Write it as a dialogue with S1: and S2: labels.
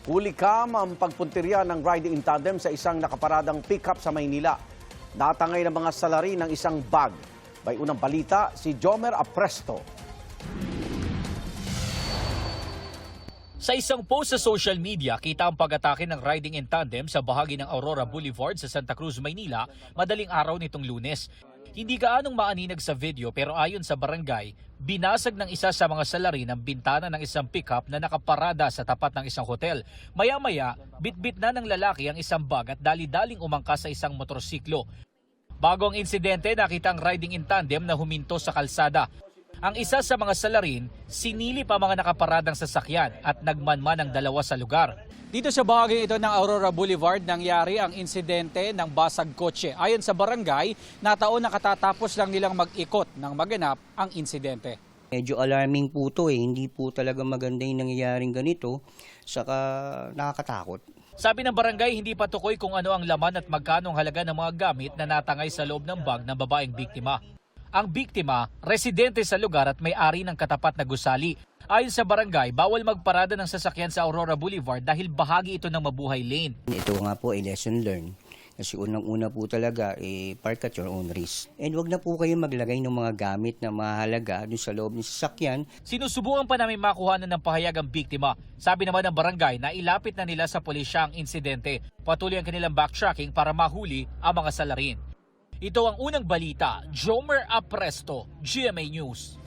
S1: Hulikam ang pagpuntirya ng riding in tandem sa isang nakaparadang pickup sa Maynila. Natangay ng mga salarin ng isang bag. May unang balita, si Jomer Apresto.
S2: Sa isang post sa social media, kita ang pag-atake ng riding in tandem sa bahagi ng Aurora Boulevard sa Santa Cruz, Maynila, madaling araw nitong Lunes. Hindi gaanong maaninag sa video pero ayon sa barangay, binasag ng isa sa mga salarin ang bintana ng isang pickup na nakaparada sa tapat ng isang hotel. Maya-maya, bitbit na ng lalaki ang isang bag at dali-daling umangkas sa isang motorsiklo. Bago ang insidente, nakita ang riding in tandem na huminto sa kalsada. Ang isa sa mga salarin, sinilip ang mga nakaparadang sasakyan at nagmanman ang dalawa sa lugar. Dito sa bahagi ito ng Aurora Boulevard, nangyari ang insidente ng basag kotse. Ayon sa barangay, nataon na katatapos lang nilang mag-ikot nang maganap ang insidente.
S3: Medyo alarming po ito hindi po talaga maganda yung nangyayaring ganito, saka nakakatakot.
S2: Sabi ng barangay, hindi pa tukoy kung ano ang laman at magkano ang halaga ng mga gamit na natangay sa loob ng bag ng babaeng biktima. Ang biktima, residente sa lugar at may-ari ng katapat na gusali. Ayon sa barangay, bawal magparada ng sasakyan sa Aurora Boulevard dahil bahagi ito ng Mabuhay Lane.
S3: Ito nga po ay lesson learned. Kasi unang-una po talaga, park at your own risk. And wag na po kayo maglagay ng mga gamit na mahalaga doon sa loob ng sasakyan.
S2: Sinusubukan pa namin makuhanan ng pahayag ang biktima. Sabi naman ng barangay na ilapit na nila sa pulisya ang insidente. Patuloy ang kanilang backtracking para mahuli ang mga salarin. Ito ang unang balita, Jomer Apresto, GMA News.